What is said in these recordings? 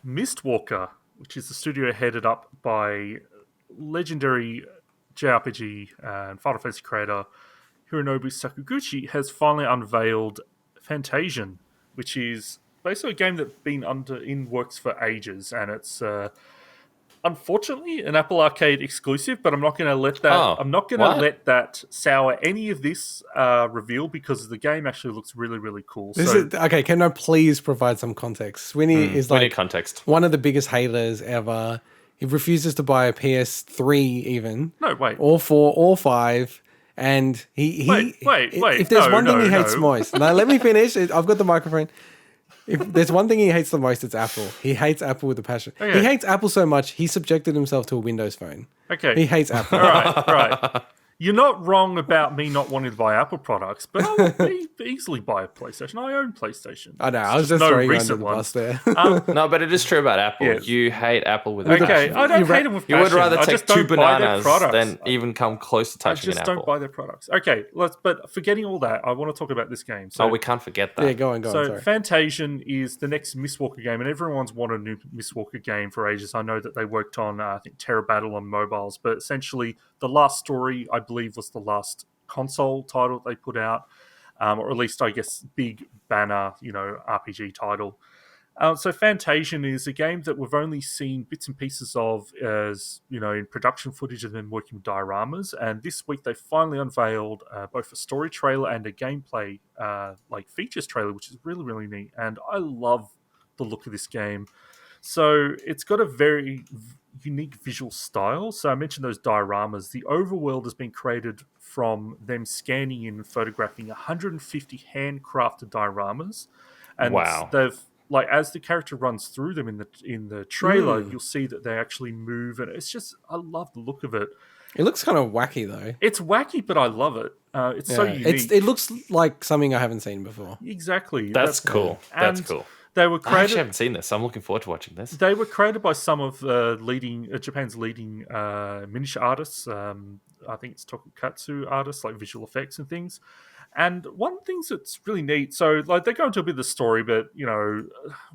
Mistwalker, which is the studio headed up by legendary JRPG and Final Fantasy creator Hironobu Sakaguchi, has finally unveiled Fantasian, which is basically a game that's been in works for ages, and it's unfortunately an Apple Arcade exclusive. But I'm not going to let that. I'm not going to let that sour any of this reveal, because the game actually looks really, really cool. Okay, can I please provide some context? Swinny is like context. One of the biggest haters ever. He refuses to buy a PS3 even. No, wait. Or 4 or 5. And he wait. If there's one thing he hates most. Now let me finish. I've got the microphone. If there's one thing he hates the most, it's Apple. He hates Apple with a passion. Okay. He hates Apple so much, he subjected himself to a Windows phone. Okay. He hates Apple. All right. You're not wrong about me not wanting to buy Apple products, but I would easily buy a PlayStation. I own PlayStation. I know. I was just throwing you under the bus there. No, but it is true about Apple. Yes. You hate Apple with a passion. Okay, I don't hate them with passion. You would rather take 2 bananas than even come close to touching an apple. I just don't buy their products. Okay, but forgetting all that, I want to talk about this game. So, we can't forget that. Yeah, go on. So Fantasian is the next Mistwalker game, and everyone's wanted a new Mistwalker game for ages. I know that they worked on, I think, Terra Battle on mobiles, but essentially the last story, I believe, was the last console title they put out, or at least, I guess, big banner, RPG title. So Fantasian is a game that we've only seen bits and pieces of, as in production footage and then working with dioramas. And this week they finally unveiled both a story trailer and a gameplay features trailer, which is really, really neat. And I love the look of this game. So it's got a very unique visual style. So I mentioned those dioramas. The overworld has been created from them scanning and photographing 150 handcrafted dioramas, and they've as the character runs through them in the trailer, you'll see that they actually move, and it's just, I love the look of it. It looks kind of wacky though. It's wacky, but I love it. It's so unique. It looks like something I haven't seen before. Exactly. That's cool. That's cool. They were created, I actually haven't seen this. I'm looking forward to watching this. They were created by some of Japan's leading miniature artists. I think it's Tokukatsu artists, like visual effects and things. And one thing that's really neat, so they go into a bit of the story, but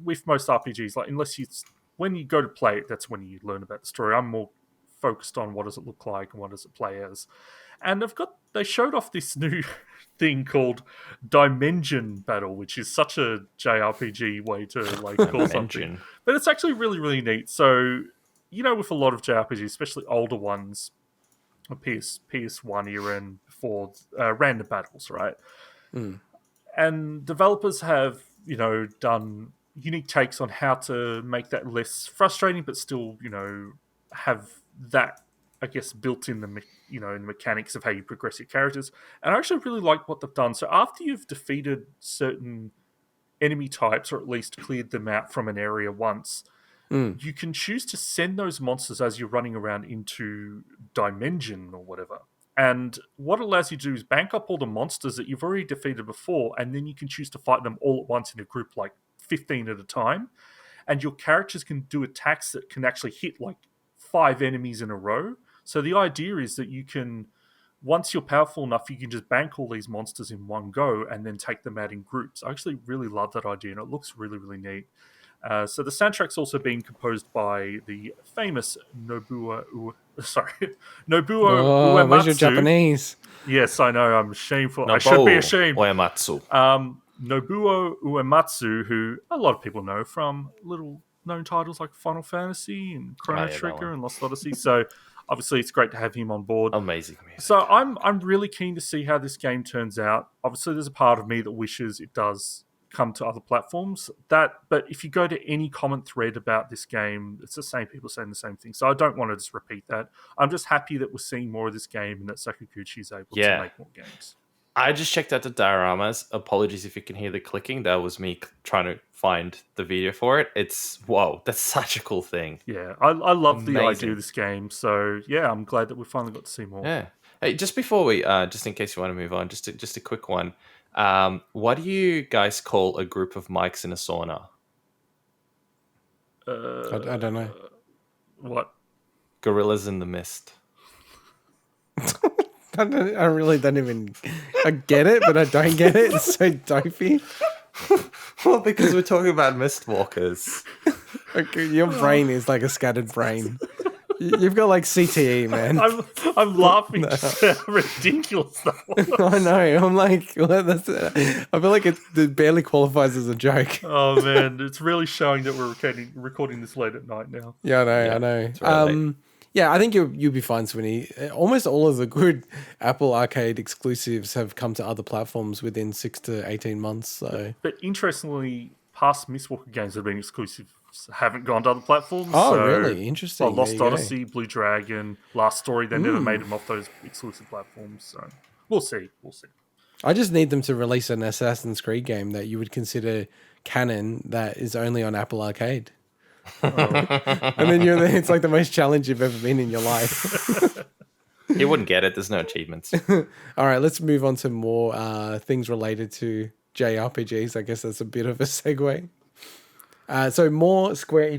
with most RPGs, when you go to play it, that's when you learn about the story. I'm more focused on what does it look like and what does it play as. And they showed off this new thing called Dimengeon Battle, which is such a JRPG way to call something. But it's actually really, really neat. So, with a lot of JRPGs, especially older ones, PS1 era and before, random battles, right? And developers have, done unique takes on how to make that less frustrating, but still, have that, I guess, built in the in the mechanics of how you progress your characters. And I actually really like what they've done. So after you've defeated certain enemy types, or at least cleared them out from an area once, you can choose to send those monsters as you're running around into Dimension or whatever. And what it allows you to do is bank up all the monsters that you've already defeated before, and then you can choose to fight them all at once in a group, 15 at a time. And your characters can do attacks that can actually hit 5 enemies in a row. So the idea is that you can, once you're powerful enough, you can just bank all these monsters in one go and then take them out in groups. I actually really love that idea, and it looks really, really neat. So the soundtrack's also being composed by the famous Nobou Uematsu. Where's your Japanese? Yes, I know. I'm shameful. I should be ashamed. Uematsu. Nobou Uematsu, who a lot of people know from little-known titles like Final Fantasy and Chrono Trigger and Lost Odyssey. So obviously it's great to have him on board. Amazing music. So I'm really keen to see how this game turns out. Obviously, there's a part of me that wishes it does come to other platforms. But if you go to any comment thread about this game, it's the same people saying the same thing. So I don't want to just repeat that. I'm just happy that we're seeing more of this game and that Sakaguchi is able to make more games. I just checked out the dioramas. Apologies if you can hear the clicking. That was me trying to find the video for it. That's such a cool thing. Yeah, I love the idea of this game. So yeah, I'm glad that we finally got to see more. Yeah. Hey, just before we, just in case you want to move on, just a quick one. What do you guys call a group of mics in a sauna? I don't know. What? Gorillas in the mist. I really don't even... I get it, but I don't get it. It's so dopey. Well, because we're talking about Mistwalkers. Okay, your brain is like a scattered brain. You've got like CTE, man. I'm laughing at how ridiculous that was. I know. I'm like, I feel like it barely qualifies as a joke. Oh man, it's really showing that we're recording this late at night now. Yeah, I know. Yeah, I think you'll be fine, Swinny. Almost all of the good Apple Arcade exclusives have come to other platforms within 6 to 18 months. So, but interestingly, past Mistwalker games that have been exclusive haven't gone to other platforms. Oh, so, really? Interesting. Well, Lost Odyssey, Blue Dragon, Last Story, they never made them off those exclusive platforms. So we'll see. I just need them to release an Assassin's Creed game that you would consider canon that is only on Apple Arcade. And then it's like the most challenge you've ever been in your life. You wouldn't get it. There's no achievements. All right, let's move on to more things related to JRPGs. I guess that's a bit of a segue. So more Square